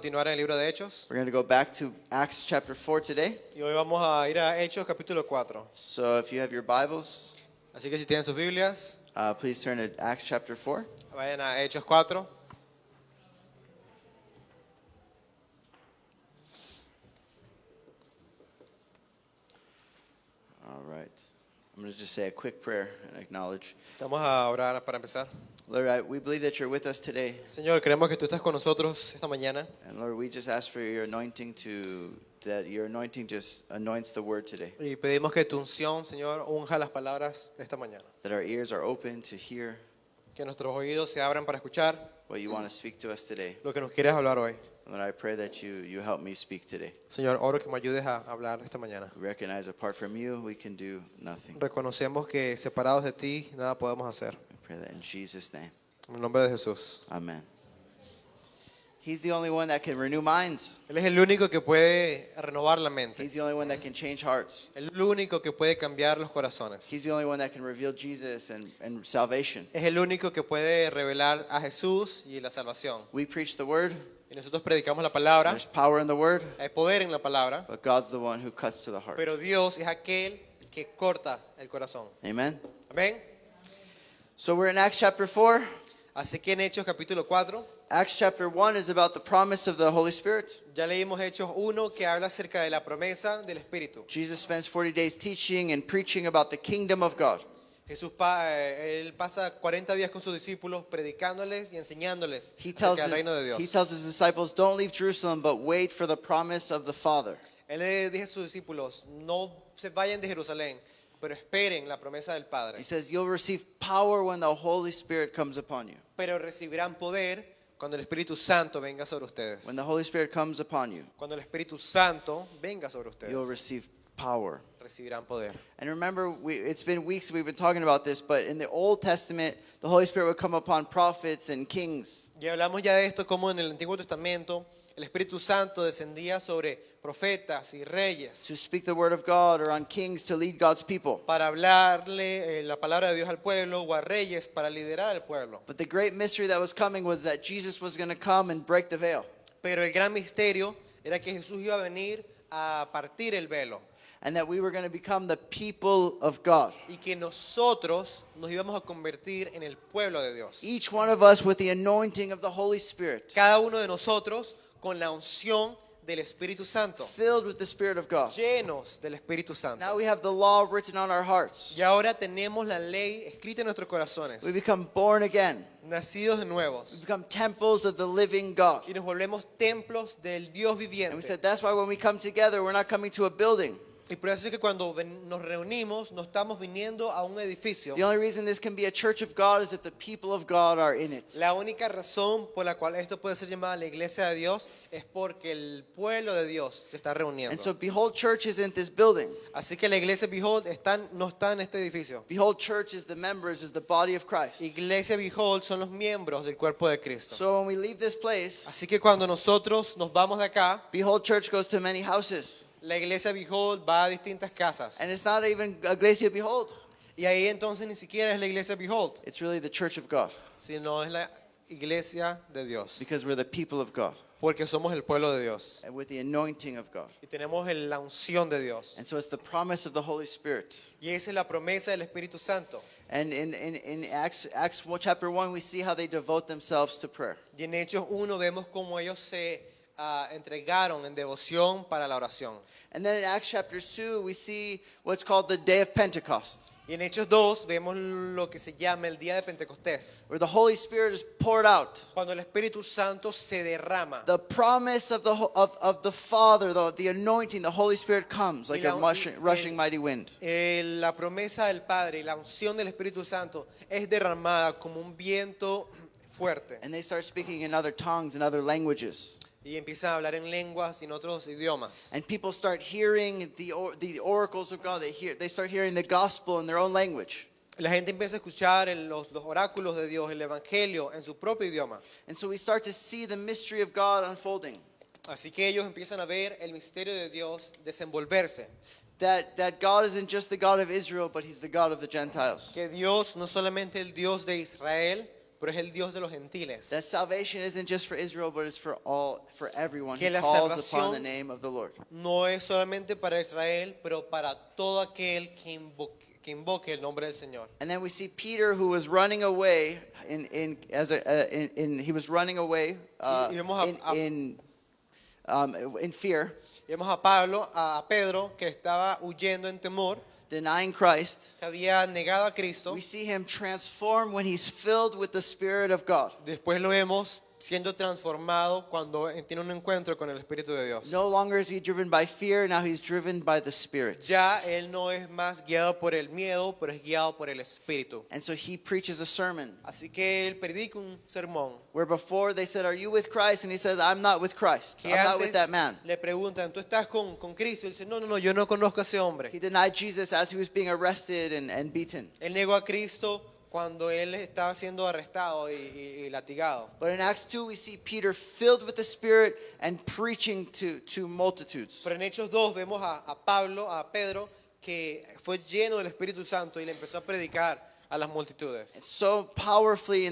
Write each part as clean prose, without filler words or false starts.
continuar en el libro de Hechos. We're going to go back to Acts chapter 4 today. Y hoy vamos a ir a Hechos capítulo 4. So if you have your Bibles, Así que si tienen sus Biblias, please turn to Acts chapter 4. vayan a Hechos 4. All right. I'm going to just say a quick prayer and acknowledge. Vamos a orar para empezar. Lord, we believe that you're with us today. Señor, creemos que tú estás con nosotros esta mañana. And Lord, we just ask for your anointing that your anointing just anoints the word today. Y pedimos que tu unción, Señor, unja las palabras esta mañana. That our ears are open to hear Que nuestros oídos se abran para escuchar what you want to speak to us today. lo que nos quieres hablar hoy. Lord, I pray that you help me speak today. Señor, oro que me ayudes a hablar esta mañana. We recognize apart from you, we can do nothing. Reconocemos que separados de ti nada podemos hacer. We pray that in Jesus' name. En el nombre de Jesús. Amen. He's the only one that can renew minds. Él es el único que puede renovar la mente. He's the only one that can change hearts. El único que puede cambiar los corazones. He's the only one that can reveal Jesus and salvation. Es el único que puede revelar a Jesús y la salvación. We preach the word. Y nosotros predicamos la palabra. There's power in the word, Hay poder en la palabra. but God's the one who cuts to the heart. Pero Dios es aquel que corta el corazón. Amen. Amén. So we're in Acts chapter 4. Así que en Hechos capítulo 4, Acts chapter 1 is about the promise of the Holy Spirit. ya leímos Hechos 1 que habla acerca de la promesa del Espíritu. Jesus spends 40 days teaching and preaching about the kingdom of God. Jesús él pasa 40 días con sus discípulos predicándoles y enseñándoles He tells acerca del reino de Dios. his disciples, don't leave Jerusalem, but wait for the promise of the Father. Él le dice a sus discípulos, no se vayan de Jerusalén, pero esperen la promesa del Padre. He says, you'll receive power when the Holy Spirit comes upon you. Pero recibirán poder cuando el Espíritu Santo venga sobre ustedes. When the Holy Spirit comes upon you, Cuando el Espíritu Santo venga sobre you'll ustedes, receive power. recibirán poder. And remember, it's been weeks we've been talking about this, but in the Old Testament, the Holy Spirit would come upon prophets and kings. Y hablamos ya de esto como en el Antiguo Testamento el Espíritu Santo descendía sobre profetas y reyes To speak the word of God, or on kings to lead God's people. para hablarle la palabra de Dios al pueblo o a reyes para liderar al pueblo. But the great mystery that was coming was that Jesus was going to come and break the veil. Pero el gran misterio era que Jesús iba a venir a partir el velo And that we were going to become the people of God. y que nosotros nos íbamos a convertir en el pueblo de Dios. Each one of us with the anointing of the Holy Spirit. Cada uno de nosotros con la unción del Espíritu Santo, Filled with the Spirit of God. llenos del Espíritu Santo. Now we have the law written on our hearts. Y ahora tenemos la ley escrita en nuestros corazones, We become born again. nacidos de We nuevos, become temples of the living God. y nos volvemos templos del Dios And we viviente. said that's why when we come together, we're not coming to a building. Y por eso es que cuando nos reunimos no estamos viniendo a un edificio. The only reason this can be a church of God is if the people of God are in it. La única razón por la cual esto puede ser llamada la iglesia de Dios es porque el pueblo de Dios se está reuniendo. And so Behold Church is in this building. Así que la iglesia Behold no está en este edificio. Behold Church is the members, is the body of Christ. Iglesia Behold son los miembros del cuerpo de Cristo. So when we leave this place, Así que cuando nosotros nos vamos de acá, Behold Church goes to many houses. la iglesia Behold va a distintas casas. And it's not even Iglesia Behold. Y ahí entonces ni siquiera es la iglesia Behold, It's really the church of God. sino es la iglesia de Dios. Because we're the people of God. Porque somos el pueblo de Dios. And with the anointing of God. Y tenemos la unción de Dios. And so it's the promise of the Holy Spirit. Y esa es la promesa del Espíritu Santo. And in Acts chapter 1, we see how they devote themselves to prayer. Y en Hechos 1 vemos cómo ellos se entregaron en devoción para la oración. And then in Acts chapter 2, we see what's called the Day of Pentecost, Y en Hechos 2 vemos lo que se llama el día de Pentecostés, where the Holy Spirit is poured out. cuando el Espíritu Santo se derrama. The promise of the Father, the anointing, the Holy Spirit comes like a rushing mighty wind. La promesa del Padre y la unción del Espíritu Santo es derramada como un viento fuerte. And they start speaking in other tongues and other languages. Y empiezan a hablar en lenguas y en otros idiomas. And people start hearing the oracles of God. They start hearing the gospel in their own language. La gente empieza a escuchar los oráculos de Dios, el evangelio en su propio idioma. And so we start to see the mystery of God unfolding. Así que ellos empiezan a ver el misterio de Dios desenvolverse. That God isn't just the God of Israel, but He's the God of the Gentiles. Que Dios no solamente el Dios de Israel, pero es el Dios de los gentiles. That salvation isn't just for Israel, but it's for everyone Que who la calls upon salvación the name of the Lord. No es solamente para Israel, pero para todo aquel que invoque el nombre del Señor. And then we see Peter, who was running away he was running away Y vemos in fear, Y vemos a Pedro, que estaba huyendo en temor, denying Christ. que había negado a Cristo. We see him transform when he's filled with the Spirit of God. Después lo vemos siendo transformado cuando tiene un encuentro con el Espíritu de Dios. No longer is he driven by fear, now he's driven by the Spirit. Ya él no es más guiado por el miedo, pero es guiado por el Espíritu. And so he preaches a sermon Así que él predica un sermón. where before they said, "Are you with Christ?" And he said, "I'm not with Christ. Que I'm not with antes that man." le preguntan, ¿tú estás con Cristo? Y él dice, no, yo no conozco a ese hombre. He denied Jesus as he was being arrested and beaten. Él negó a Cristo cuando él estaba siendo arrestado y latigado. But in Acts 2, we see Peter filled with the Spirit and preaching to multitudes. Pero en Hechos 2 vemos a Pedro, que fue lleno del Espíritu Santo y le empezó a predicar a las multitudes. So powerfully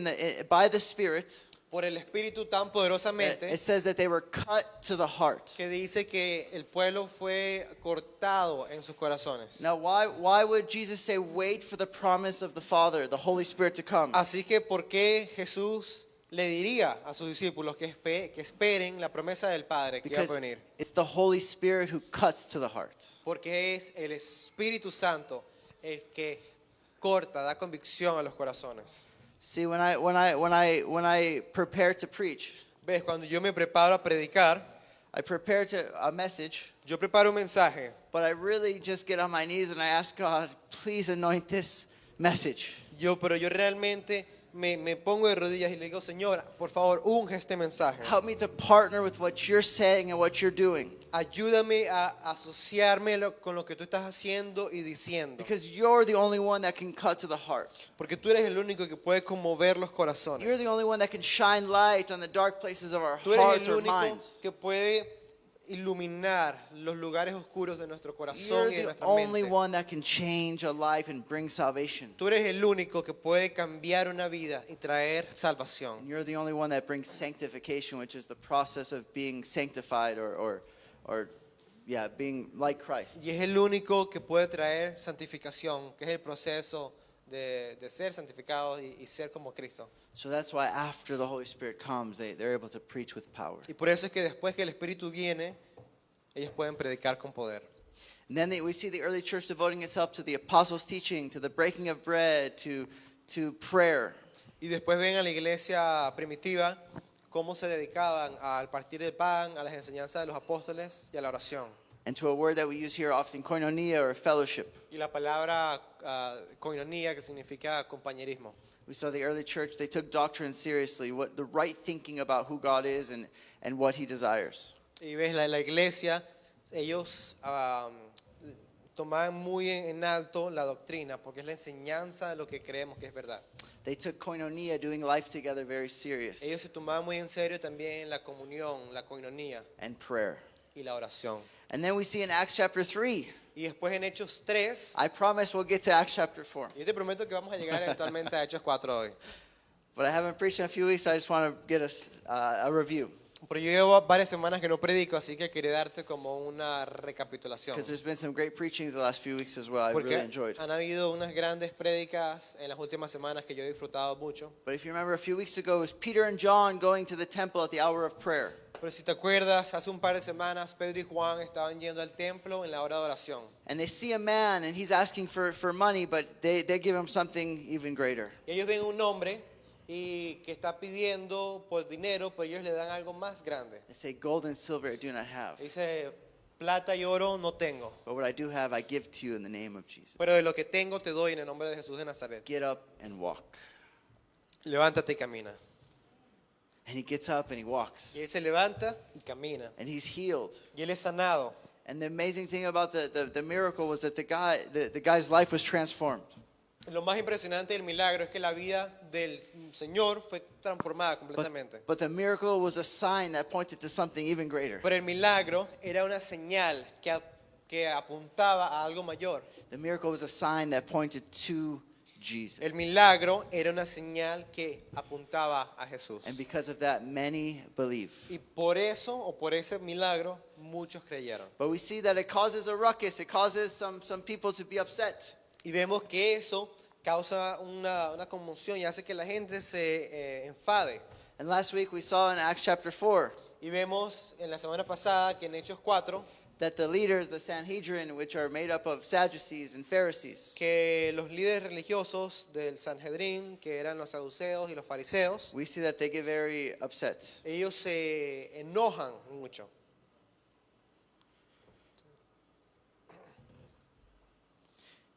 by the Spirit, Por el Espíritu tan it poderosamente says that they were cut to the heart. que dice que el pueblo fue cortado en sus corazones. Now, why would Jesus say, "Wait for the promise of the Father, the Holy Spirit to come"? Así que ¿por qué Jesús le diría a sus discípulos que esperen la promesa del Padre que iba a Because venir? it's the Holy Spirit who cuts to the heart. Porque es el Espíritu Santo el que corta, da convicción a los corazones. See, when I prepare to preach, ¿Ves? Cuando yo me preparo a predicar, I prepare a message, yo preparo un mensaje, but I really just get on my knees and I ask God, "Please anoint this message." pero yo realmente me pongo de rodillas y le digo, Señor, por favor, unge este mensaje. Help me to partner with what you're saying and what you're doing. Ayúdame a asociarme con lo que tú estás haciendo y diciendo. Because you're the only one that can cut to the heart. Porque tú eres el único que puede conmover los You're corazones. the only one that can shine light on the dark places of our Tú eres hearts el or único minds. que puede iluminar los lugares oscuros de nuestro You're corazón y de the nuestra only mente. one that can change a life and bring salvation. Tú eres el único que puede cambiar una vida y traer And salvación. you're the only one that brings sanctification, which is the process of being sanctified or being like Christ. Y es el único que puede traer santificación, que es el proceso de ser santificado y ser como Cristo. So that's why after the Holy Spirit comes, they're able to preach with power. Y por eso es que después que el Espíritu viene, ellos pueden predicar con poder. And then we see the early church devoting itself to the apostles' teaching, to the breaking of bread, to prayer. Y después ven a la iglesia primitiva cómo se dedicaban al partir el pan, a las enseñanzas de los apóstoles y a la oración. And to a word that we use here often, koinonia or fellowship. Y la palabra koinonia, que significa compañerismo. We saw the early church, they took doctrine seriously, what the right thinking about who God is and what he desires. Y ves, la iglesia, ellos tomaban muy en alto la doctrina, porque es la enseñanza de lo que creemos que es verdad. They took koinonia, doing life together, very serious, Ellos se tomaban muy en serio también la comunión, la koinonía and prayer. y la oración. And then we see in Acts chapter 3, Y después en Hechos 3, I promise we'll get to Acts chapter 4. yo te prometo que vamos a llegar eventualmente a Hechos 4 hoy. But I haven't preached in a few weeks, so I just want to get a review. Pero yo llevo varias semanas que no predico, así que quería darte como una recapitulación. Because there's been some great preachings the last few weeks as well, I've Porque really enjoyed. han habido unas grandes prédicas en las últimas semanas que yo he disfrutado mucho. But if you remember, a few weeks ago, it was Peter and John going to the temple at the hour of prayer. Pero si te acuerdas, hace un par de semanas Pedro y Juan estaban yendo al templo en la hora de oración. And they see a man, and he's asking for money, but they give him something even greater. Y ellos ven un hombre y que está pidiendo por dinero, pero ellos le dan algo más grande. They say, "Gold and silver I do not have, Dice, plata y oro no tengo, but what I do have I give to you in the name of Jesus. pero de lo que tengo te doy en el nombre de Jesús de Nazaret. Get up and walk." Levántate y camina. And he gets up and he walks. Y él se levanta y camina. And he's healed. Y él es sanado. And the amazing thing about the miracle was that the guy's life was transformed. Lo más impresionante del milagro es que la vida del Señor fue transformada completamente. But the miracle was a sign that pointed to something even greater. Pero el milagro era una señal que apuntaba a algo mayor. The miracle was a sign that pointed to Jesus. El milagro era una señal que apuntaba a Jesús. And because of that, many believe. Y por eso, o por ese milagro, muchos creyeron. But we see that it causes a ruckus. It causes some people to be upset. Y vemos que eso causa una conmoción y hace que la gente se enfade. And last week we saw in Acts chapter 4 Y vemos en la semana pasada que en Hechos 4, that the leaders, the Sanhedrin, which are made up of Sadducees and Pharisees, que los líderes religiosos del Sanhedrín, que eran los saduceos y los fariseos, we see that they get very upset. ellos se enojan mucho.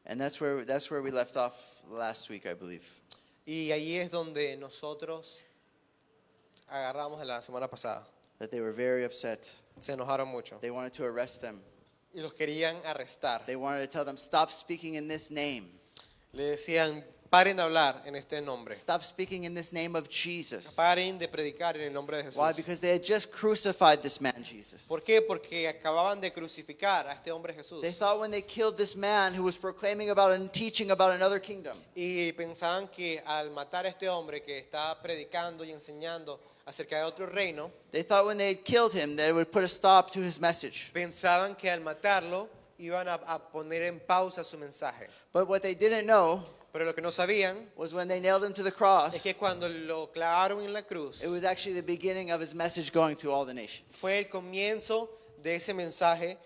And that's where we left off last week, I believe. Y ahí es donde nosotros agarramos en la semana pasada. That they were very upset. Se enojaron mucho They wanted to arrest them. y los querían arrestar. They wanted to tell them, stop speaking in this name. Le decían, paren de hablar en este nombre. Stop speaking in this name of Jesus. Paren de predicar en el nombre de Jesús. Why? Because they had just crucified this man, Jesus. ¿Por qué? Porque acababan de crucificar a este hombre Jesús. They thought when they killed this man who was proclaiming about and teaching about another kingdom, Y pensaban que al matar a este hombre que está predicando y enseñando acerca de otro reino, they thought when they had killed him, they would put a stop to his message. pensaban que al matarlo iban a poner en pausa su mensaje. But what they didn't know Pero lo que no sabían was when they nailed him to the cross, es que cuando lo clavaron en la cruz, it was actually the beginning of his message going to all the nations. fue el comienzo de ese mensaje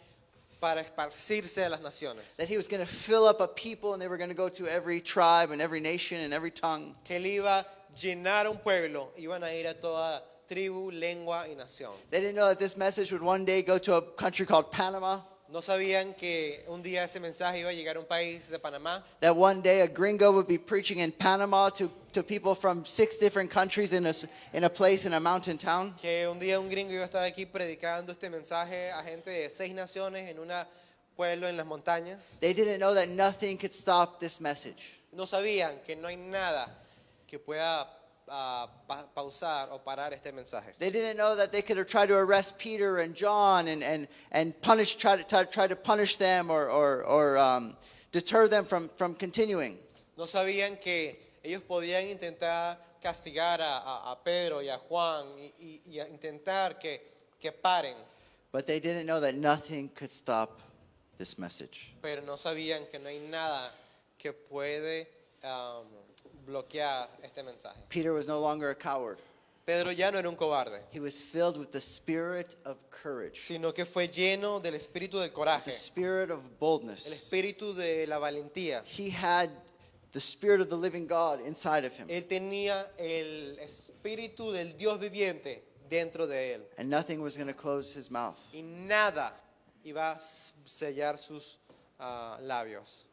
para esparcirse a las naciones. That he was going to fill up a people and they were going to go to every tribe and every nation and every tongue. Que él iba a llenar un pueblo, iban a ir a toda tribu, lengua y nación. They didn't know that this message would one day go to a country called Panama. No sabían que un día ese mensaje iba a llegar a un país de Panamá, That one day a gringo would be preaching in Panama to people from 6 different countries in a place in a mountain town. que un día un gringo iba a estar aquí predicando este mensaje a gente de 6 naciones en un pueblo en las montañas. They didn't know that nothing could stop this message. No sabían que no hay nada que pueda pausar o parar este mensaje. They didn't know that they could have tried to arrest Peter and John and try to punish them or deter them from continuing. No sabían que ellos podían intentar castigar a Pedro y a Juan y a intentar que paren, But they didn't know that nothing could stop this message. pero no sabían que no hay nada que puede bloquear este mensaje. Peter was no longer a coward. Pedro ya no era un cobarde, He was filled with the spirit of courage, sino que fue lleno del espíritu del the coraje, spirit of el boldness. espíritu de la valentía. He had the spirit of the living God inside of him, Él tenía el espíritu del Dios viviente dentro de él. and nothing was going to close his mouth. Y nada iba a sellar sus labios.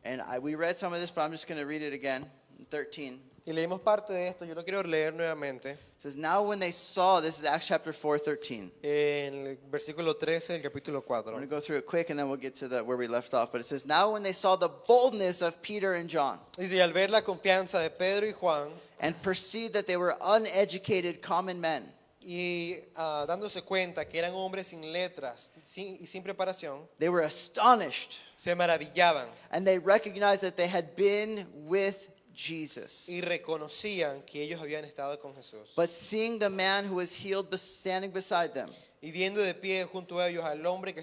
And we read some of this, but I'm just going to read it again. 13. Y leímos parte de esto, yo lo quiero leer nuevamente. It says, now when they saw, this is Acts chapter 4, 13. En el versículo 13 del capítulo I'm 4. going to go through it quick and then we'll get to where we left off. But it says, now when they saw the boldness of Peter and John Dice, y al ver la confianza de Pedro y Juan, and perceived that they were uneducated common men, y dándose cuenta que eran hombres sin letras y sin preparación, they were astonished se maravillaban and they recognized that they had been with Jesus. y reconocían que ellos habían estado con Jesús. But seeing the man who was healed standing beside them, Y viendo de pie junto a ellos al hombre que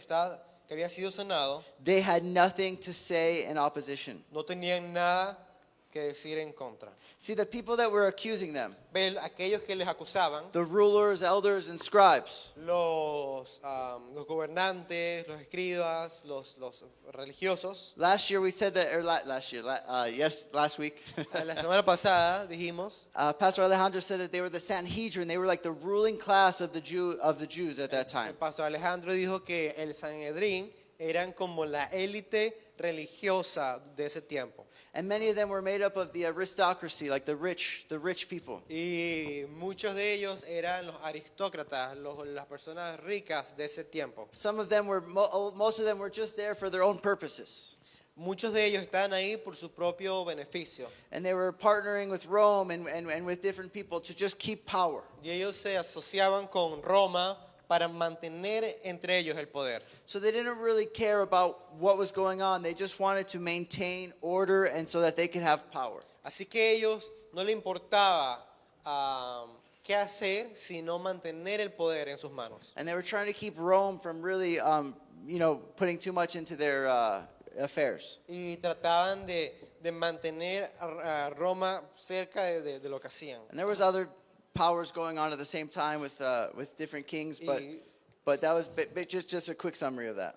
había sido sanado, they had nothing to say in opposition. no tenían nada que decir en contra. See, the people that were accusing them, Ve, aquellos que les acusaban, the rulers, elders, and scribes, los gobernantes, los escribas, los religiosos. last year we said that, or last week, La semana pasada dijimos Pastor Alejandro said that they were the Sanhedrin. They were like the ruling class of the Jews at that el time. pastor Alejandro dijo que el Sanhedrín eran como la élite religiosa de ese tiempo. And many of them were made up of the aristocracy, like the rich people. Y muchos de ellos eran los aristócratas, las personas ricas de ese tiempo. Some of them were, most of them were just there for their own purposes. Muchos de ellos están ahí por su propio beneficio. And they were partnering with Rome and with different people to just keep power. Y ellos se asociaban con Roma para mantener entre ellos el poder. So they didn't really care about what was going on. They just wanted to maintain order and so that they could have power. Así que ellos no le importaba qué hacer, sino mantener el poder en sus manos. And they were trying to keep Rome from really, putting too much into their affairs. Y trataban de mantener a Roma cerca de lo que hacían. And there was other powers going on at the same time with different kings, Y, but that was just a quick summary of that.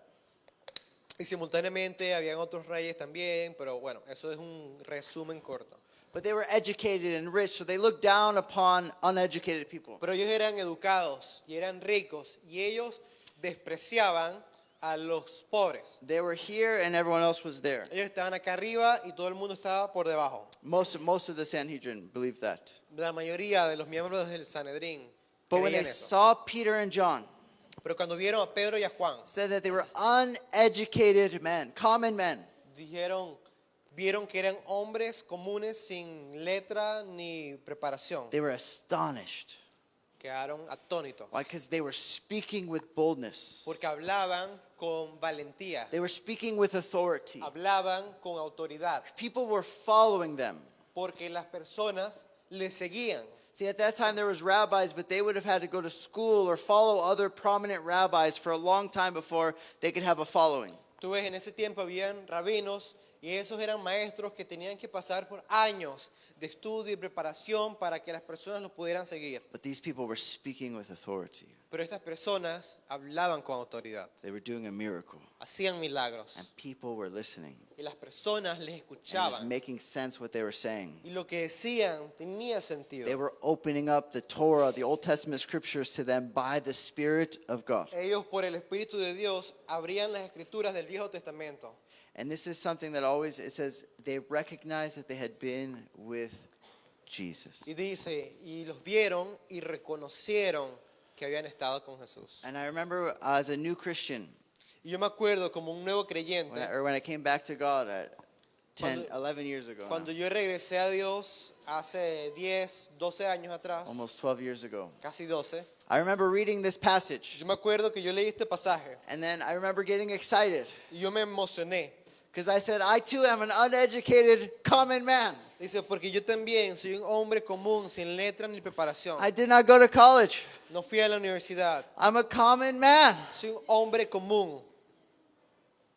y simultáneamente habían otros reyes también, pero bueno, eso es un resumen corto. But they were educated and rich, so they looked down upon uneducated people. Pero ellos eran educados y eran ricos y ellos despreciaban a los pobres. They were here and everyone else was there. Ellos estaban acá arriba y todo el mundo estaba por debajo. Most of the Sanhedrin believed that. La mayoría de los miembros del Sanedrín But when creían they eso. saw Peter and John, Pero cuando vieron a Pedro y a Juan, said that they were uneducated men, common men. vieron que eran hombres comunes sin letra ni preparación. They were astonished. Quedaron atónitos. Why? Because they were speaking with boldness. Porque hablaban con valentía. They were speaking with authority. Hablaban con autoridad. People were following them. Porque las personas les seguían. See, at that time there was rabbis, but they would have had to go to school or follow other prominent rabbis for a long time before they could have a following. Tú ves, en ese tiempo habían rabinos y esos eran maestros que tenían que pasar por años de estudio y preparación para que las personas los pudieran seguir. But these people were speaking with authority. Pero estas personas hablaban con autoridad, They were doing a miracle. hacían milagros And people were listening. y las personas les And it was escuchaban making sense what they were saying. y lo que decían tenía sentido. They were opening up the Torah, the Old Testament scriptures to them by the Spirit of God. Ellos por el Espíritu de Dios abrían las escrituras del Viejo Testamento. And this is something that always, it says, they recognized that they had been with Jesus. Y dice, y los vieron y reconocieron que habían estado con Jesús. And I remember as a new Christian, Y yo me acuerdo como un nuevo creyente, when I came back to God at 10, Cuando- 11 years ago, now, cuando yo regresé a Dios hace 10, 12 años atrás, almost 12 years ago, casi 12, I remember reading this passage. yo me acuerdo que yo leí este pasaje And then I remember getting excited y yo me emocioné. because I said, I too am an uneducated common man. Dice, porque yo también soy un hombre común, sin letra ni preparación. I did not go to college. No fui a la universidad. I'm a common man. Soy un hombre común,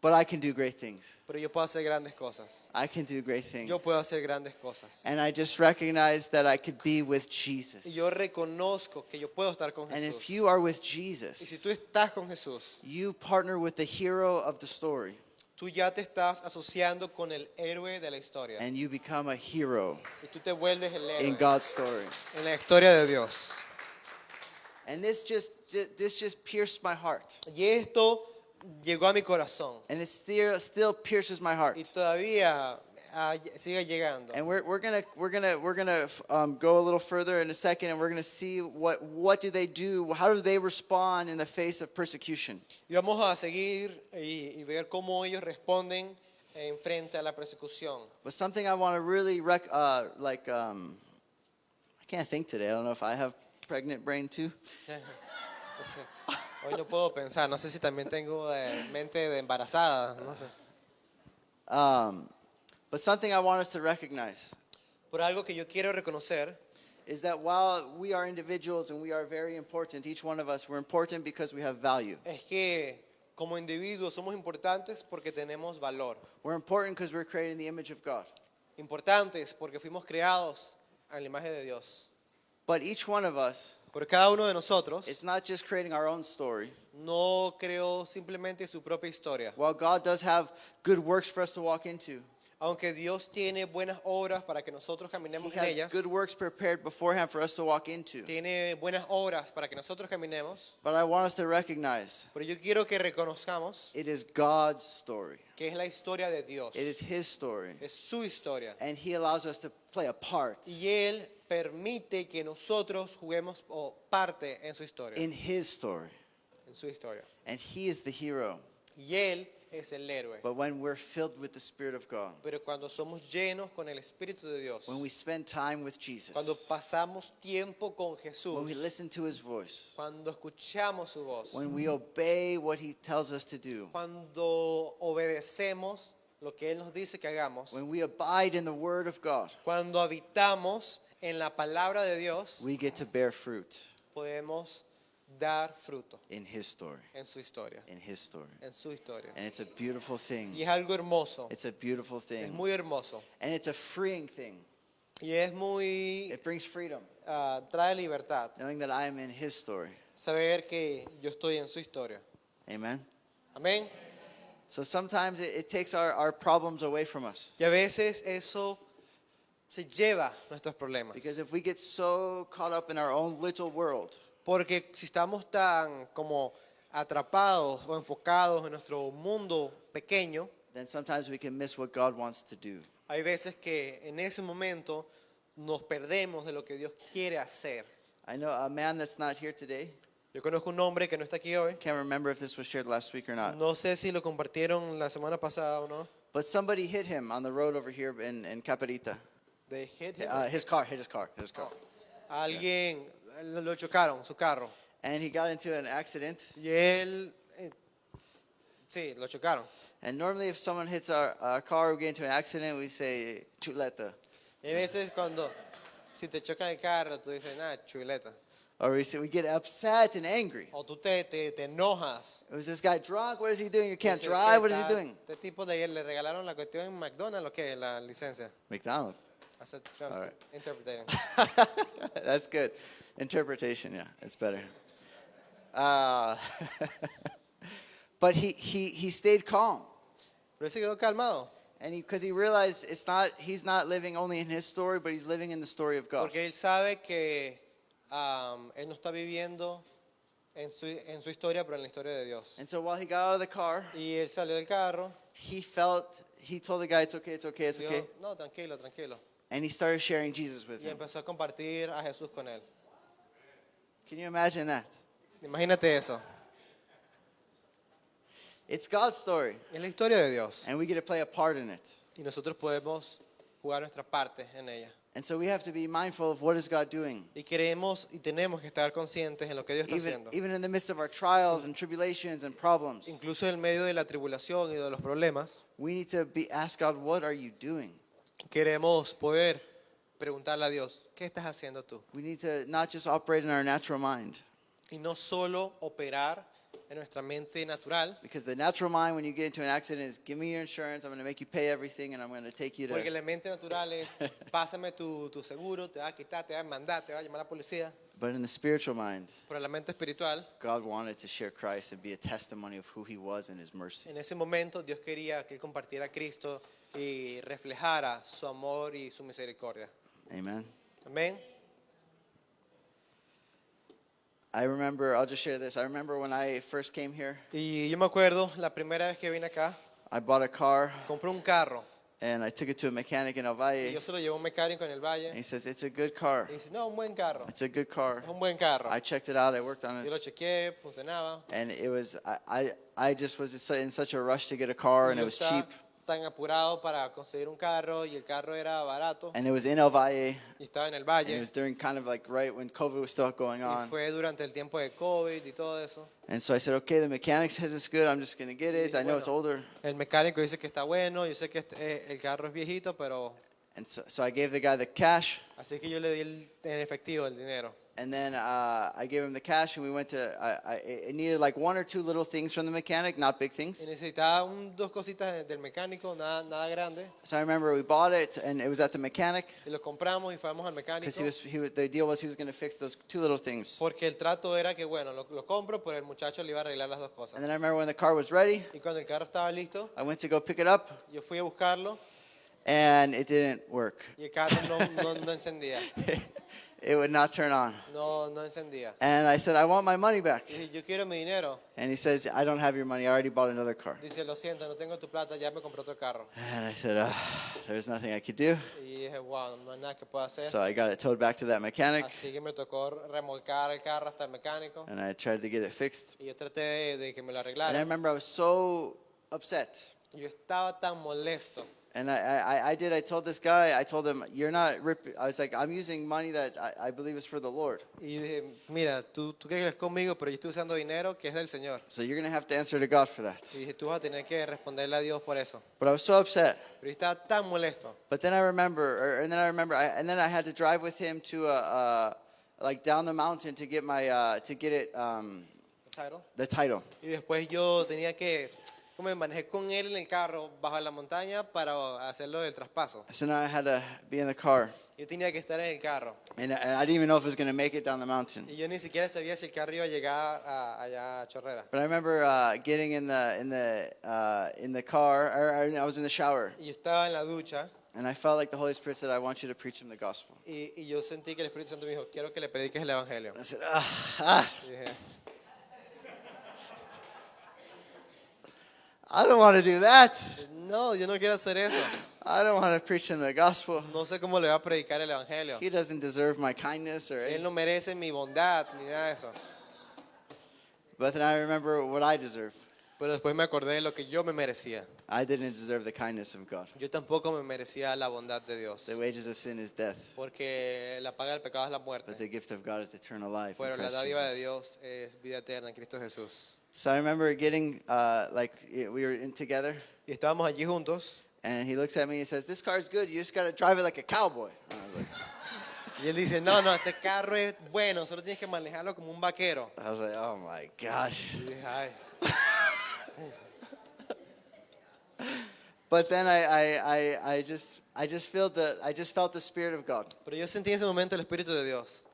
But I can do great things. pero yo puedo hacer grandes cosas. I can do great things. Yo puedo hacer grandes cosas. And I just recognized that I could be with Y Jesus. yo reconozco que yo puedo estar con And if Jesús. you are with Y si Jesus, tú estás con Jesús, you partner with the hero of the story. tú ya te estás asociando con el héroe de la historia. And you become a hero Y tú te vuelves el in héroe God's story. en la historia de Dios. And this just pierced my heart. Y esto llegó a mi corazón. And it still pierces my heart. Y todavía sigue llegando. And we're gonna go a little further in a second, and we're gonna see what do they do, how do they respond in the face of persecution. Y vamos a seguir y ver cómo ellos responden en frente a la persecución. But something I want to really I can't think today. I don't know if I have pregnant brain too. Hoy no puedo pensar, no sé si también tengo mente de embarazada, no sé. But something I want us to recognize Por algo que yo quiero reconocer is that while we are individuals and we are very important, each one of us, we're important because we have value. es que como individuos somos importantes porque tenemos valor. We're important because we're created in the image of God. Importantes porque fuimos creados a la imagen de Dios. But each one of us, Por cada uno de nosotros it's not just creating our own story. no creó simplemente su propia historia. While God does have good works for us to walk into, Aunque Dios tiene buenas obras para que nosotros He caminemos en has ellas, good works prepared beforehand for us to walk into. tiene buenas obras para que nosotros caminemos, But I want us to recognize pero yo quiero que reconozcamos it is God's story. que es la historia de Dios. It is His story. Es su historia. And He allows us to play a part Y Él permite que nosotros juguemos parte en su historia. in His story. En su historia. And He is the hero. Y Él es el héroe. But when we're filled with the Spirit of God, Pero cuando somos llenos con el Espíritu de Dios, when we spend time with Jesus, cuando pasamos tiempo con when Jesús, we listen to His voice, cuando escuchamos su voz, when we obey what He tells us to do, cuando obedecemos lo que Él nos dice que hagamos, when we abide in the Word of God, cuando habitamos en la palabra de Dios, we get to bear fruit podemos dar fruto in His story, en su historia, in His story. en su historia. And it's a beautiful thing. Y es algo hermoso, It's a beautiful es thing. muy hermoso. And it's a freeing thing. Y es muy, It brings freedom, trae libertad, knowing that I am in His story. saber que yo estoy en su historia. Amen? Amén. So sometimes it takes our problems away from us. Y a veces eso se lleva nuestros problemas. Because if we get so caught up in our own little world, Porque si estamos tan como atrapados o enfocados en nuestro mundo pequeño, then sometimes we can miss what God wants to do. hay veces que en ese momento nos perdemos de lo que Dios quiere hacer. I know a man that's not here today. Yo conozco un hombre que no está aquí hoy. Can't remember if this was shared last week or not. No sé si lo compartieron la semana pasada o no. But somebody hit him on the road over here in Caparita. They hit him. His car hit his car. Alguien lo chocaron, su carro. And he got into an accident. Y él, sí, lo chocaron. And normally if someone hits our car, we get into an accident, we say, chuleta. Y a veces cuando, si te chocan el carro, tú dices, nada, chuleta. Or we get upset and angry. O tú te enojas. Was this guy drunk? What is he doing? You can't Dices, drive. "¿Qué What is he tal? doing? Este tipo de ayer le regalaron la cuestión en McDonald's, ¿o qué? La licencia. McDonald's. Hace All right. interpreting. That's good. Interpretation, yeah, it's better. Uh, but he stayed calm. Pero él se quedó calmado. And because he realized he's not living only in his story, but he's living in the story of God. Porque él sabe que él no está viviendo en su historia, pero en la historia de Dios. And so while he got out of the car, Y él salió del carro. he told the guy, it's okay, it's okay, it's Dijo, okay. no, tranquilo, tranquilo. And he started sharing Jesus with Y him. empezó a compartir a Jesús con él. Can you imagine that? Imagínate eso. It's God's story, Es la historia de Dios. and we get to play a part in it. Y nosotros podemos jugar nuestra parte en ella. And so we have to be mindful of what is God doing. Y queremos y tenemos que estar conscientes en lo que Dios está haciendo. Even in the midst of our trials and tribulations and problems, Incluso en medio de la tribulación y de los problemas, we need to ask God, what are you doing? queremos poder preguntarle a Dios, ¿qué estás haciendo tú? We need to not just operate in our natural mind. Y no solo operar en nuestra mente natural, Because the natural mind, when you get into an accident, is give me your insurance, I'm going to make you pay everything, and I'm going to take you porque to... la mente natural es, pásame tu seguro, te va a quitar, te va a mandar, te va a llamar a la policía. But in the spiritual mind, Pero la mente espiritual, God wanted to share Christ and be a testimony of who he was and his mercy. en ese momento Dios quería que él compartiera a Cristo y reflejara su amor y su misericordia. Amen. Amén. I remember, I'll just share this. I remember when I first came here, Y yo me acuerdo, la primera vez que vine acá, I bought a car, compré un carro. and I took it to a mechanic in El Y Valle. yo se lo llevé a un mecánico en el And valle. he says, it's a good car. Y dice, no, un buen carro. It's a good car. Es un buen carro. I checked it out. I worked on Yo lo it. chequeé, funcionaba. And it was, I just was in such a rush to get a car, and Y it yo was estaba cheap. tan apurado para conseguir un carro y el carro era barato And it was in El Valle. y estaba en el And it valle. was during kind of like right when COVID was still going Y on. fue durante el tiempo de COVID y todo eso. And so I said, okay, the mechanic says it's good. I'm just going to get Y it. dije, I know it's bueno, older. El mecánico dice que está bueno, yo sé que el carro es viejito, pero And so I gave the guy the cash. así que yo le di en efectivo el dinero. And then I gave him the cash, and we went to, it needed like one or two little things from the mechanic, not big Y things. necesitaba dos cositas del mecánico, nada grande. So I remember we bought it, and it was at the mechanic. Y lo compramos y fuimos al Because mecánico. the deal was he was going to fix those two little things. Porque el trato era que, bueno, lo compro, pero el muchacho le iba a arreglar las dos cosas. And then I remember when the car was ready, Y cuando el carro estaba listo, I went to go pick it up, yo fui a buscarlo and it didn't work. y el carro no encendía. It would not turn on. No encendía. And I said, I want my money back. Y dije, yo quiero mi dinero. And he says, I don't have your money. I already bought another car. Dice, lo siento, no tengo tu plata, ya me compré otro carro. And I said, there's nothing I could do. Y dije, wow, no hay nada que pueda hacer. So I got it towed back to that mechanic, Así que me tocó remolcar el carro hasta el mecánico. and I tried to get it fixed. Y yo traté de que me lo And I arreglara. remember I was so upset. Yo estaba tan molesto. And I told this guy, I told him, you're not I was like, I'm using money that I believe is for the Lord. Y dije, mira, tú quieres conmigo, pero yo estoy usando dinero que es del Señor. So you're going to have to answer to God for that. Y dije, tú vas a tener que responderle a Dios por eso. But I was so upset. Pero yo estaba tan molesto. But then I remember, and then I had to drive with him to like down the mountain to get the title. Y después yo tenía que, como me manejé con él en el carro bajo la montaña para hacerlo del traspaso. So now I had to be in the car, Yo tenía que estar en el carro. and I didn't even know if I was going to make it down the mountain. Y yo ni siquiera sabía si el carro iba a llegar allá a Chorrera. But I remember getting in the car, or I was in the shower, Y yo estaba en la ducha and I felt like the Holy Spirit said, "I want you to preach him the gospel." y yo sentí que el Espíritu Santo me dijo, quiero que le prediques el Evangelio. I said, Y dije, I don't want to do that. no, yo no quiero hacer eso. I don't want to preach him the gospel. No sé cómo le va a predicar el Evangelio. He doesn't deserve my kindness or Él anything. no merece mi bondad ni nada de eso. But then I remember what I deserve. Pero después me acordé de lo que yo me merecía. I didn't deserve the kindness of God. Yo tampoco me merecía la bondad de Dios. The wages of sin is death, Porque la paga del pecado es la but muerte. the gift of God is eternal life in Pero la Christ dádiva de Jesus. Dios es vida eterna en Cristo Jesús. So I remember getting, we were in together, Y estábamos allí juntos. and he looks at me and he says, "This car's good. You just got to drive it like a cowboy." And Y él dice, no, este carro es bueno, solo tienes que manejarlo como un vaquero. I was like, "Oh my gosh." Y dije, ay. But then I just felt the Spirit of God. Pero yo sentí en ese momento el Espíritu de Dios.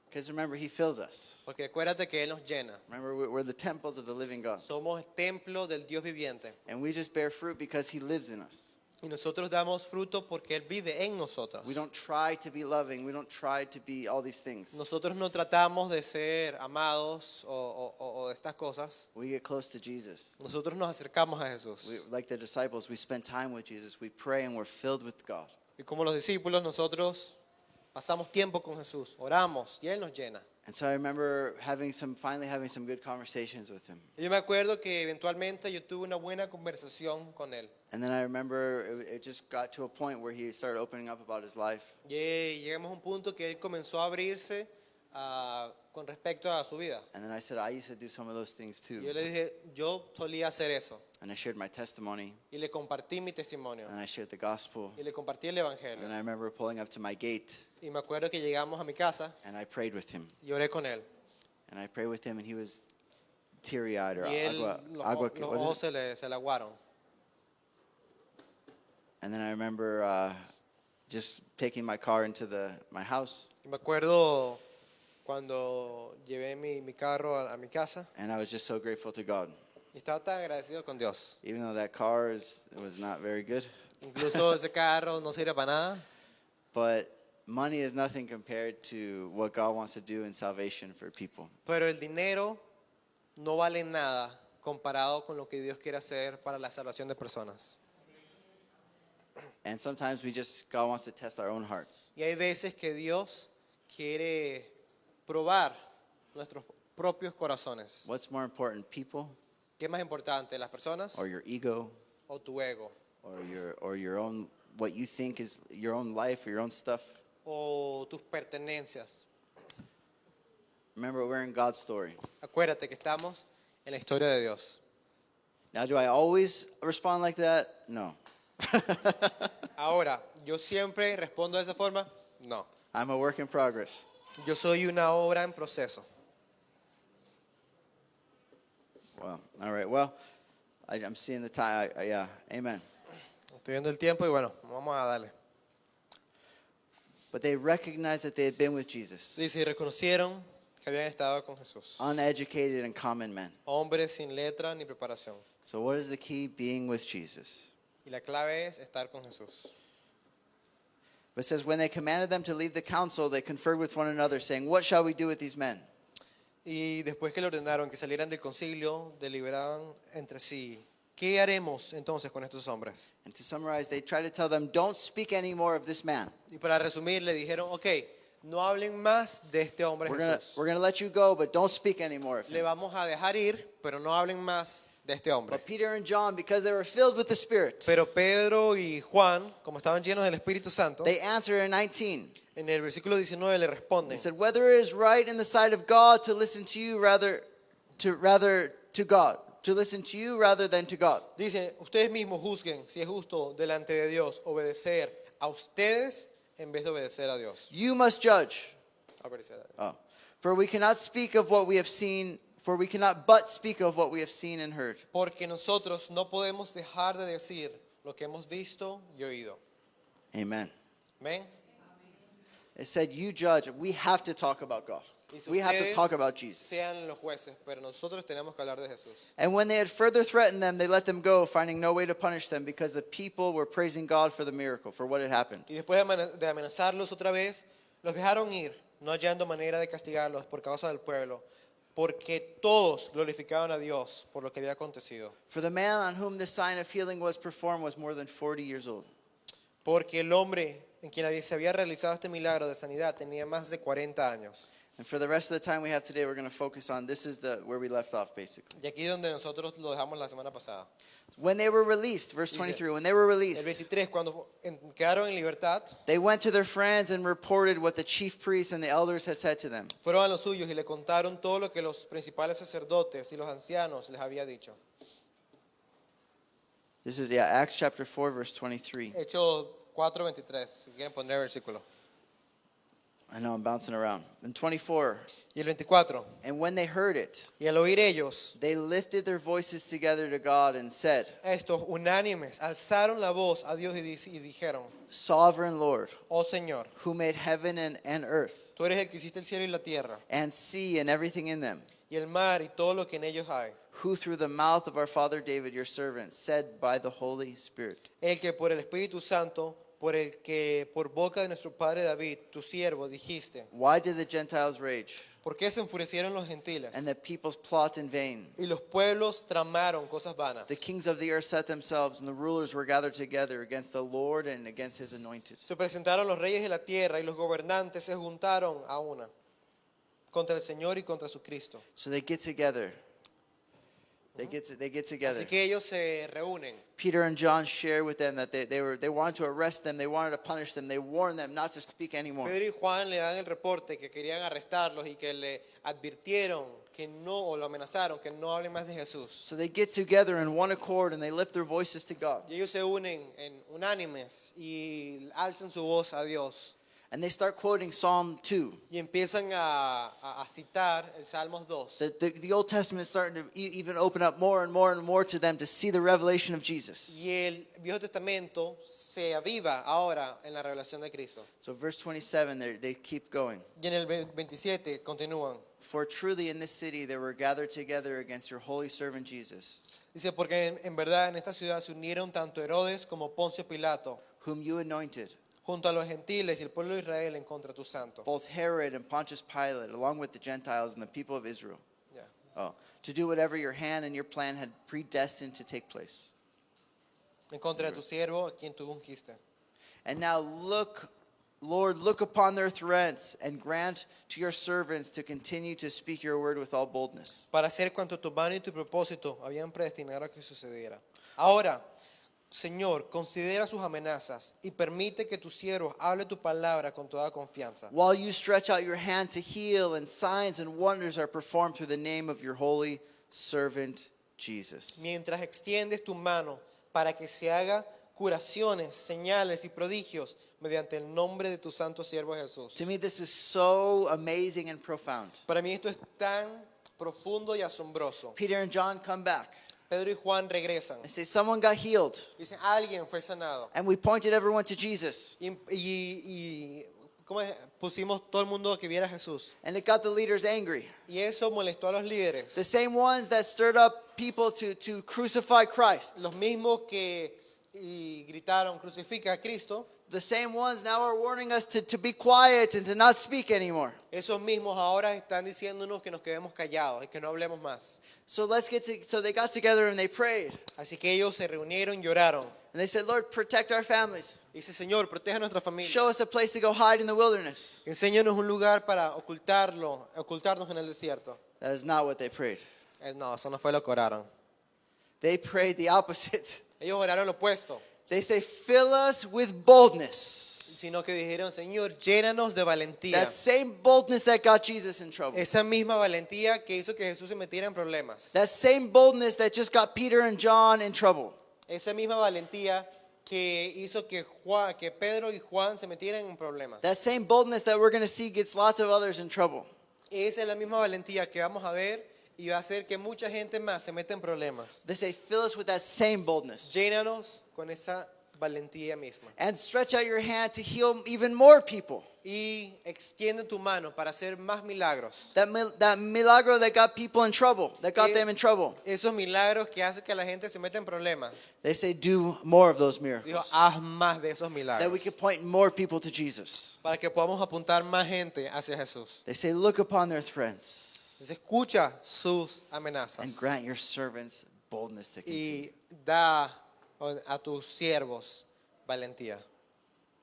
Because remember, He fills us. Porque acuérdate que Él nos llena. Remember, we're the temples of the living God. Somos el templo del Dios viviente. And we just bear fruit because He lives in us. Y nosotros damos fruto porque Él vive en nosotros. We don't try to be loving. We don't try to be all these things. Nosotros no tratamos de ser amados o de estas cosas. We get close to Jesus. Nosotros nos acercamos a Jesús. Like the disciples, we spend time with Jesus. We pray and we're filled with God. Y como los discípulos, nosotros pasamos tiempo con Jesús, oramos y Él nos llena. And so I remember finally having some good conversations with him. Y yo me acuerdo que eventualmente yo tuve una buena conversación con Él. And then I remember it just got to a point where he started opening up about his life. Y llegamos a un punto que Él comenzó a abrirse con respecto a su vida. And then I said, I used to do some of those things Y too. yo le dije, yo solía hacer eso. And I shared my testimony, Y le compartí mi testimonio. and I shared the gospel. Y le compartí el And Evangelio. I remember pulling up to my gate, Y me acuerdo que llegamos a mi casa and I prayed with him. y oré con Él. And I prayed with him, and he was teary-eyed, or Y él, agua, los what ojos is it? se le aguaron. And then I remember just taking my car into my house, Y me acuerdo cuando llevé mi carro a mi casa and I was just so grateful to God. y estaba tan agradecido con Dios. Even though that car was not very good, Incluso ese carro no sirve para nada, but money is nothing compared to what God wants to do in salvation for people. pero el dinero no vale nada comparado con lo que Dios quiere hacer para la salvación de personas. And sometimes God wants to test our own hearts. Y hay veces que Dios quiere probar nuestros propios corazones. What's more important, people ¿Qué es más importante, las personas or your ego o tu ego? or your own, what you think is your own life or your own stuff? O tus pertenencias. Remember, we're in God's story. Acuérdate que estamos en la historia de Dios. Now, do I always respond like that? No. Ahora, ¿yo siempre respondo de esa forma? No. I'm a work in progress. Yo soy una obra en proceso. Well, all right. Well, I'm seeing the time. Yeah, amen. Estoy viendo el tiempo y bueno, vamos a darle. But they recognized that they had been with Jesus. Dice, y reconocieron que habían estado con Jesús. Uneducated and common men. Hombres sin letra ni preparación. So what is the key? Being with Jesus. Y la clave es estar con Jesús. But it says, when they commanded them to leave the council, they conferred with one another, saying, what shall we do with these men? Y después que le ordenaron que salieran del concilio, deliberaban entre sí. ¿Qué haremos entonces con estos hombres? And to summarize, they try to tell them, don't speak anymore of this man. Y para resumir, le dijeron, ok, no hablen más de este hombre We're Jesús. going to let you go, but don't speak anymore of Le him. vamos a dejar ir, pero no hablen más de este hombre. But Peter and John, because they were filled with the Spirit, Pero Pedro y Juan, como estaban llenos del Espíritu Santo, they answer in 19. en el versículo 19 le They responden, said, whether it is right in the sight of God to listen to you rather to God, to listen to you rather than to God. dice, ustedes mismos juzguen si es justo delante de Dios obedecer a ustedes en vez de obedecer a Dios. You must judge. Obedecer a Dios. Oh. For we cannot speak of what we have seen, for we cannot but speak of what we have seen and heard. Porque nosotros no podemos dejar de decir lo que hemos visto y oído. Amen. Amén. It said, you judge. We have to talk about God. Dice, We have to ustedes talk about Jesus. sean los jueces, pero nosotros tenemos que hablar de Jesús. And when they had further threatened them, they let them go, finding no way to punish them, because the people were praising God for the miracle, for what had happened. Y después de amenazarlos otra vez, los dejaron ir, no hallando manera de castigarlos por causa del pueblo, porque todos glorificaban a Dios por lo que había acontecido. For the man on whom this sign of healing was performed was more than 40 years old. Porque el hombre en quien se había realizado este milagro de sanidad tenía más de 40 años. And for the rest of the time we have today, we're going to focus on this is where we left off, basically. Y aquí donde nosotros lo dejamos la semana pasada. When they were released, verse Dice, 23, when they were El released, 23, cuando quedaron en libertad, they went to their friends and reported what the chief priests and the elders had said to them. fueron a los suyos y le contaron todo lo que los principales sacerdotes y los ancianos les había dicho. This is, Acts chapter 4, verse 23. Hechos 4:23, si quieren poner el versículo. I know I'm bouncing around. And 24, Y el 24, and when they heard it, y al oír ellos, they lifted their voices together to God and said, estos unánimes alzaron la voz a Dios y dijeron, Sovereign Lord, oh Señor, who made heaven and earth, tú eres el que hiciste el cielo y la tierra, and sea and everything in them, y el mar y todo lo que en ellos hay, who through the mouth of our father David, your servant, said by the Holy Spirit, el que por el Espíritu Santo, por el que por boca de nuestro padre David, tu siervo, dijiste, why did the Gentiles rage, ¿por qué se enfurecieron los gentiles? and the peoples plot in vain? Y los pueblos tramaron cosas vanas. The kings of the earth set themselves, and the rulers were gathered together against the Lord and against his anointed. Se presentaron los reyes de la tierra y los gobernantes se juntaron a una contra el Señor y contra su Cristo. So they get together. They get together. Así que ellos se reúnen. Peter and John share with them that they wanted to arrest them, they wanted to punish them, they warned them not to speak anymore. Pedro y Juan le dan el reporte que querían arrestarlos y que le advirtieron que no, o lo amenazaron, que no hablen más de Jesús. So they get together in one accord and they lift their voices to God. Y ellos se unen en unánimes y alzan su voz a Dios. And they start quoting Psalm 2. Y empiezan a citar el Salmos 2. The Old Testament is starting to even open up more and more and more to them to see the revelation of Jesus. Y el Viejo Testamento se aviva ahora en la revelación de Cristo. So verse 27, they keep going. Y en el 27 continúan. For truly in this city they were gathered together against your holy servant Jesus, Dice, porque en verdad en esta ciudad se unieron tanto Herodes como Poncio Pilato, whom you anointed, junto a los gentiles y el pueblo de Israel en contra de tu santo. both Herod and Pontius Pilate, along with the Gentiles and the people of Israel. Ya. To do whatever your hand and your plan had predestined to take place. En contra de tu siervo, a quien tú ungiste. And now look, Lord, look upon their threats and grant to your servants to continue to speak your word with all boldness. Para hacer cuanto tu mano y tu propósito habían predestinado a que sucediera. Ahora, Señor, considera sus amenazas y permite que tu siervo hable tu palabra con toda confianza. While you stretch out your hand to heal, and signs and wonders are performed through the name of your holy servant Jesus. Mientras extiendes tu mano para que se haga curaciones, señales y prodigios mediante el nombre de tu santo siervo Jesús. To me, this is so amazing and profound. Para mí esto es tan profundo y asombroso. Peter and John come back Pedro y Juan regresan. and say, someone got healed. Dicen, alguien fue sanado. And we pointed everyone to Jesus. ¿Cómo es? Pusimos todo el mundo que viera a Jesús. And it got the leaders angry. Y eso molestó a los líderes. The same ones that stirred up people to crucify Christ. Los mismos que gritaron, crucifica a Cristo. The same ones now are warning us to be quiet and to not speak anymore. Esos mismos ahora están diciéndonos que nos quedemos callados y que no hablemos más. So so they got together and they prayed. Así que ellos se reunieron y lloraron. And they said, Lord, protect our families. Dice, Señor, protege a nuestra familia. Show us a place to go hide in the wilderness. Enséñanos un lugar para ocultarnos en el desierto. That is not what they prayed. No, eso no fue lo que oraron. They prayed the opposite. Ellos oraron lo opuesto, They say, fill us with boldness. sino que dijeron, Señor, llénanos de valentía. That same boldness that got Jesus in trouble. Esa misma valentía que hizo que Jesús se metiera en problemas. That same boldness that just got Peter and John in trouble. Esa misma valentía que hizo que Pedro y Juan se metieran en problemas. That same boldness that we're going to see gets lots of others in trouble. Esa es la misma valentía que vamos a ver y va a hacer que mucha gente más se meta en problemas. They say, fill us with that same boldness. Llénanos con esa valentía misma. And stretch out your hand to heal even more people. Y extiende tu mano para hacer más milagros. That milagro that got people in trouble, that got them in trouble. Esos milagros que hacen que la gente se meta en problemas. They say, do more of those Dijo, miracles. haz más de esos That we milagros. can point more people to Jesus. Para que podamos apuntar más gente hacia Jesús. They say, look upon their threats Entonces, escucha sus amenazas. and grant your servants boldness to continue. Y da a tus siervos valentía.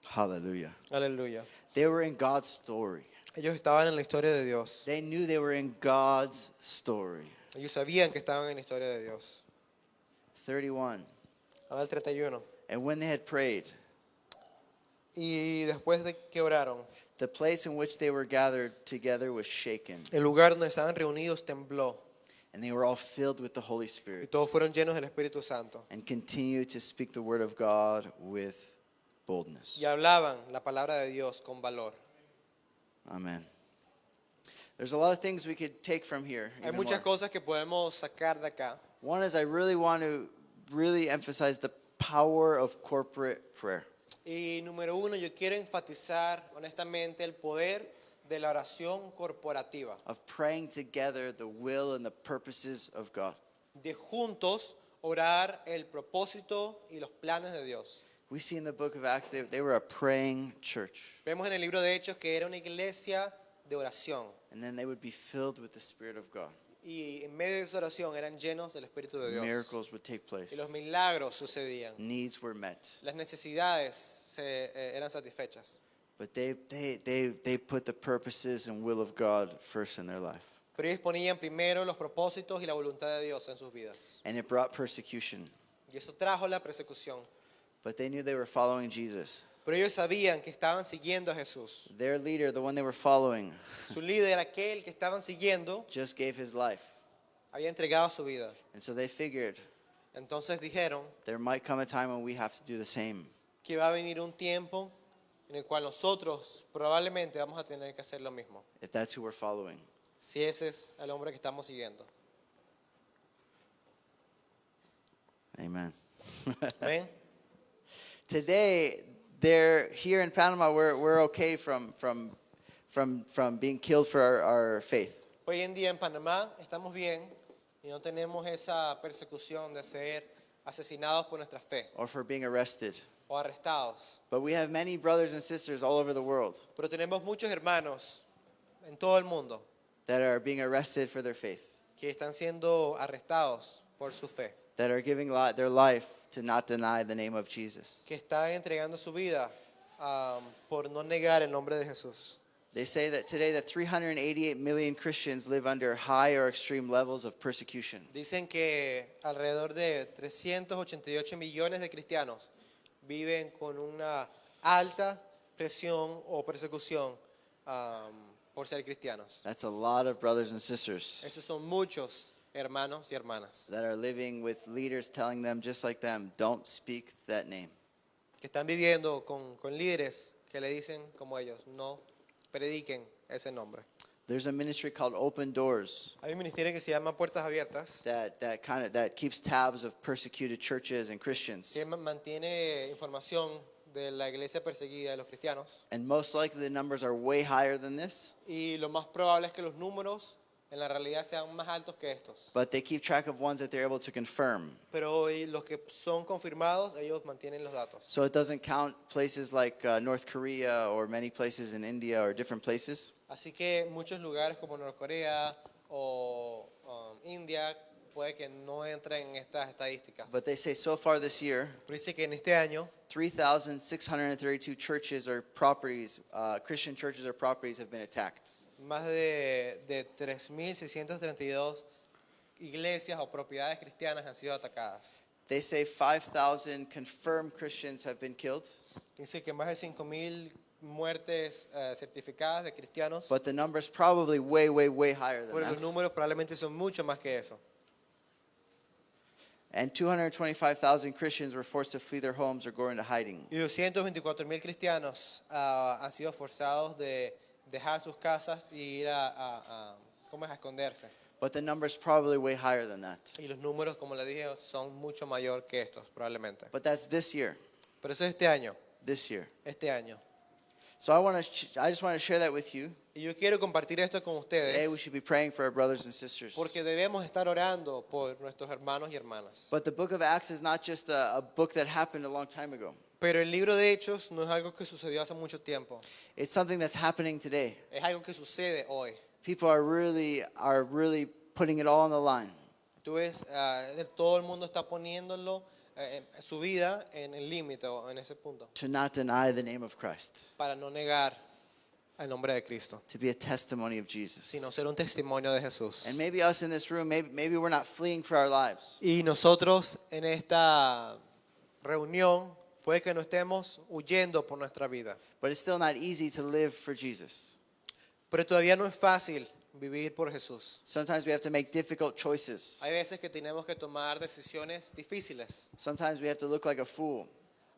Hallelujah. Aleluya. They were in God's story. Ellos estaban en la historia de Dios. They knew they were in God's story. Ellos sabían que estaban en la historia de Dios. 31. Ahora el 31. And when they had prayed, Y después de que oraron, the place in which they were gathered together was shaken, el lugar donde estaban reunidos tembló. and they were all filled with the Holy Y Spirit todos fueron llenos del Espíritu Santo. and continued to speak the word of God with boldness. Y hablaban la palabra de Dios con valor. Amen. There's a lot of things we could take from here. Hay even muchas more. cosas que podemos sacar de acá. One is I really want to emphasize the power of corporate prayer. Y número uno, yo quiero enfatizar honestamente el poder de la oración corporativa. Of praying together the will and the purposes of God. De juntos orar el propósito y los planes de Dios. We see in the book of Acts they were a praying church. Vemos en el libro de Hechos que era una iglesia de oración. And then they would be filled with the Spirit of God. Y en medio de esa oración eran llenos del Espíritu de Dios. Miracles would take place. Y los milagros sucedían. Needs were met. Las necesidades eran satisfechas. But they put the purposes and will of God first in their life. Pero ellos ponían primero los propósitos y la voluntad de Dios en sus vidas. And it brought persecution. Y eso trajo la persecución. But they knew they were following Jesus. Pero ellos sabían que estaban siguiendo a Jesús. Their leader, the one they were following, Su líder, aquel que estaban siguiendo, just gave his life. había entregado su vida. And so they figured Entonces dijeron there might come a time when we have to do the same. que va a venir un tiempo en el cual nosotros probablemente vamos a tener que hacer lo mismo. If that's who we're following. Si ese es el hombre que estamos siguiendo. Amen. ¿Ven? Today, they're here in Panama. We're okay from being killed for our faith. Hoy en día en Panamá estamos bien y no tenemos esa persecución de ser asesinados por nuestra fe Or for being arrested. o arrestados. But we have many brothers and sisters all over the world Pero tenemos muchos hermanos en todo el mundo that are being arrested for their faith, que están siendo arrestados por su fe, that are giving their life to not deny the name of Jesus. que están entregando su vida por no negar el nombre de Jesús. They say that today that 388 million Christians live under high or extreme levels of persecution. Dicen que alrededor de 388 millones de cristianos viven con una alta presión o persecución por ser cristianos. That's a lot of brothers and sisters Esos son muchos hermanos y hermanas that are living with leaders telling them, just like them, don't speak that name. que están viviendo con líderes que le dicen como ellos, no prediquen ese nombre. There's a ministry called Open Doors Hay un ministerio que se llama Puertas Abiertas that keeps tabs of persecuted churches and Christians. que mantiene información de la iglesia perseguida de los cristianos And most likely the numbers are way higher than this, y lo más probable es que los números en la realidad sean más altos que estos. but they keep track of ones that they're able to confirm. Pero hoy los que son confirmados, ellos mantienen los datos. So it doesn't count places like North Korea or many places in India or different places. Así que muchos lugares como Norcorea o India puede que no entren en estas estadísticas. But they say so far this year, Pero dice que en este año 3,632 churches or properties, Christian churches or properties have been attacked. más de 3.632 iglesias o propiedades cristianas han sido atacadas. They say 5,000 confirmed Christians have been killed, Dice que más de 5.000 muertes certificadas de cristianos, but the number's probably way higher than pero los that. números probablemente son mucho más que eso. And 225,000 Christians were forced to flee their homes or go into hiding. Y 224.000 cristianos han sido forzados de dejar sus casas y ir ¿cómo es? A esconderse. But the number's probably way higher than that. Y los números, como les dije, son mucho mayor que estos, probablemente. But that's this year. Pero eso es este año, This year. . So I just want to share that with you. Y yo quiero compartir esto con Today we ustedes should be praying for our brothers and sisters. porque debemos estar orando por nuestros hermanos y hermanas. But the book of Acts is not just a book that happened a long time ago. Pero el libro de Hechos no es algo que sucedió hace mucho tiempo. It's something that's happening today. Es algo que sucede hoy. People are really putting it all on the line. Tú ves, todo el mundo está poniéndolo, su vida en el límite o en ese punto, To not deny the name of Christ. para no negar el nombre de Cristo, To be a testimony of Jesus. sino ser un testimonio de Jesús. And maybe us in this room, maybe we're not fleeing for our lives. Y nosotros en esta reunión puede que no estemos huyendo por nuestra vida, But it's still not easy to live for Jesus. pero todavía no es fácil vivir por Jesús. Sometimes we have to make difficult choices. Hay veces que tenemos que tomar decisiones difíciles. Sometimes we have to look like a fool.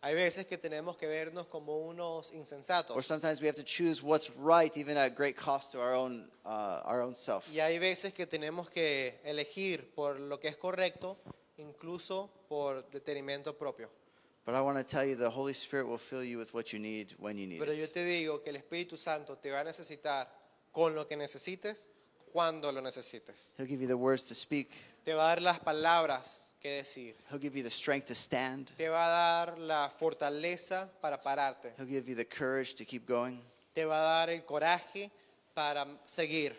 Hay veces que tenemos que vernos como unos Or insensatos. sometimes we have to choose what's right, even at great cost to our own self. Y hay veces que tenemos que elegir por lo que es correcto, incluso por detenimiento propio. But I want to tell you, the Holy Spirit will fill you with what you need when you need Pero yo it. te digo que el Espíritu Santo te va a necesitar con lo que necesites, cuando lo necesites. He'll give you the words to speak. Te va a dar las palabras que decir. He'll give you the strength to stand. Te va a dar la fortaleza para pararte. He'll give you the courage to keep going. Te va a dar el coraje para seguir.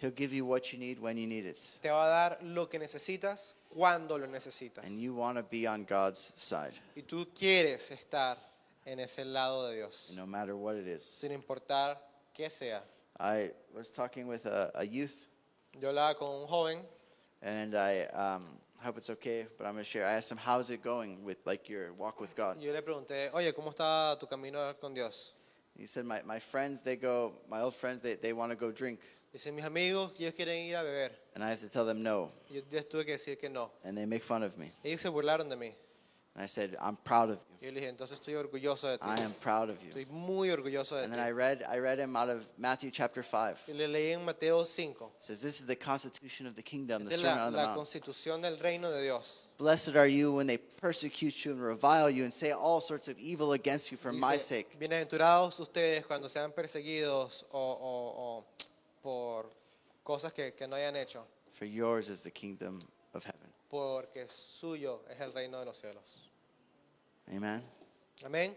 He'll give you what you need when you need it. Te va a dar lo que necesitas cuando lo necesitas. And you want to be on God's side, Y tú quieres estar en ese lado de Dios, no matter what it is. sin importar qué sea. I was talking with a youth, Yo hablaba con un joven and I hope it's okay, but I'm going to share. I asked him, how's it going with like your walk with God? y yo le pregunté, oye, ¿cómo está tu camino con Dios? He said, my friends, my old friends, they want to go drink. Dice, mis amigos, ellos quieren ir a beber. And I have to tell them no. Y yo les tuve que decir que no. And they make fun of me. Ellos se burlaron de mí. And I said, I'm proud of you. Y yo le dije, entonces estoy orgulloso de ti. I am proud of Estoy you. muy orgulloso de And ti. then I read him out of Matthew chapter 5. Y le leí en Mateo 5. It says, this is the constitution of the kingdom, the Esta es Sermon on the la Mount. constitución del reino de Dios. Blessed are you when they persecute you and revile you and say all sorts of evil against you for my Dice, sake. bienaventurados ustedes cuando sean perseguidos o por cosas que no hayan hecho, For yours is the kingdom of heaven. porque suyo es el reino de los cielos. Amen. Amén.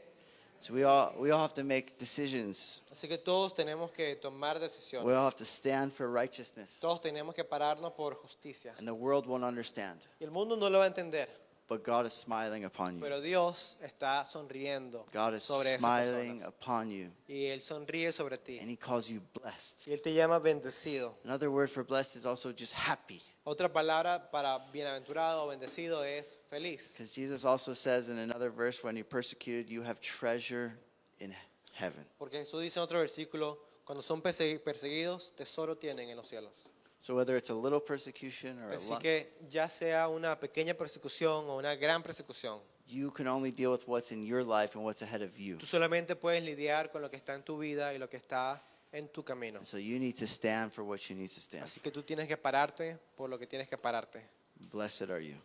So we all have to make decisions. Así que todos tenemos que tomar decisiones. We all have to stand for righteousness. Todos tenemos que pararnos por justicia. And the world won't understand. Y el mundo no lo va a entender, But God is smiling upon you. pero Dios está sonriendo God is sobre esas smiling personas. upon you. Y Él sonríe sobre ti. And he calls you blessed. Y Él te llama bendecido. Another word for blessed is also just happy. Otra palabra para bienaventurado o bendecido es feliz. Because Jesus also says in another verse, when you're persecuted, you have treasure in heaven. Porque Jesús dice en otro versículo, cuando son perseguidos, tesoro tienen en los cielos. So whether it's a little persecution or a Así lot, que ya sea una pequeña persecución o una gran persecución, you can only deal with what's in your life and what's ahead of you. tú solamente puedes lidiar con lo que está en tu vida y lo que está en tu camino. And so you need to stand for what you need to stand. Así que tú tienes que pararte por lo que tienes que pararte. Blessed are you.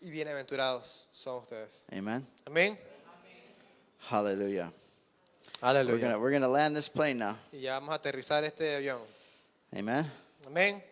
Y bienaventurados son ustedes. Amen. Amén. Hallelujah. Aleluya. We're gonna land this plane now. Y ya vamos a aterrizar este avión. Amen. Amén.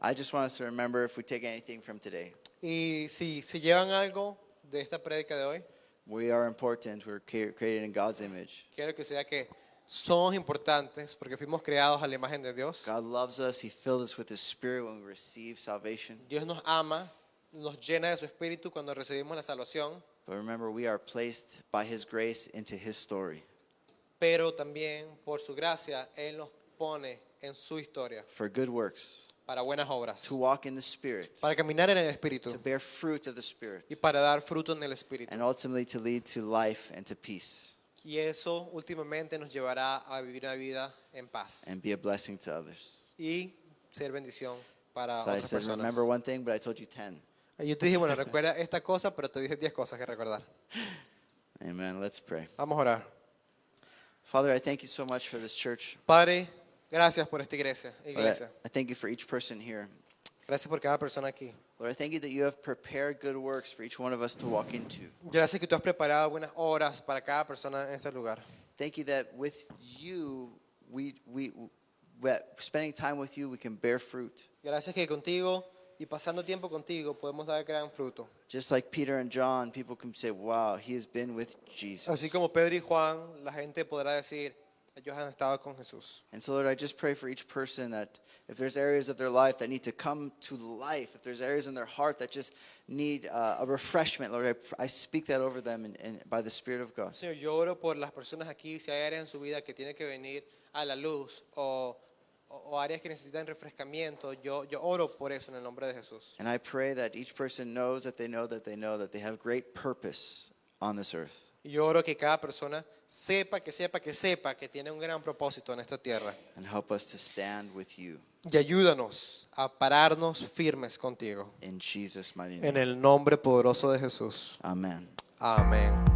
I just want us to remember, if we take anything from today, Y si llevan algo de esta prédica de hoy, we are important. We're created in God's image. quiero que sea que somos importantes porque fuimos creados a la imagen de Dios. God loves us. He filled us with His Spirit when we receive salvation. Dios nos ama, nos llena de su espíritu cuando recibimos la salvación. But remember, we are placed by His grace into His story. pero también por su gracia Él nos pone en su historia for good works, para buenas obras, to walk in the Spirit, para caminar en el Espíritu to bear fruit of the Spirit, y para dar fruto en el Espíritu. and ultimately to lead to life and to peace Y eso últimamente nos llevará a vivir una vida en paz and be a blessing to others. y ser bendición para So I otras said, personas. remember one thing, but I told you 10. Y yo te dije, bueno, recuerda esta cosa, pero te dije 10 cosas que recordar. Amen. Let's pray. Vamos a orar. Father, I thank you so much for this church. Padre, gracias por esta Lord, iglesia. I thank you for each person here. Gracias por cada persona aquí. Lord, I thank you that you have prepared good works for each one of us to walk into. Gracias que tú has preparado buenas horas para cada persona en este lugar. Thank you that with you, that spending time with you, we can bear fruit. Gracias que contigo y pasando tiempo contigo podemos dar gran fruto. Just like Peter and John, people can say, wow, he has been with Jesus. Así como Pedro y Juan, la gente podrá decir, ellos han estado con Jesús. And so, Lord, I just pray for each person that if there's areas of their life that need to come to life, if there's areas in their heart that just need a refreshment, Lord, I speak that over them and by the Spirit of God. Señor, yo oro por las personas aquí, si hay áreas en su vida que tienen que venir a la luz o áreas que necesitan refrescamiento, yo oro por eso en el nombre de Jesús. And I pray that each person knows that they know that they know that they have great purpose on this earth. Y yo oro que cada persona sepa que tiene un gran propósito en esta tierra. And help us to stand with you. Y ayúdanos a pararnos firmes contigo. In Jesus' mighty En name. el nombre poderoso de Jesús. Amen. Amén.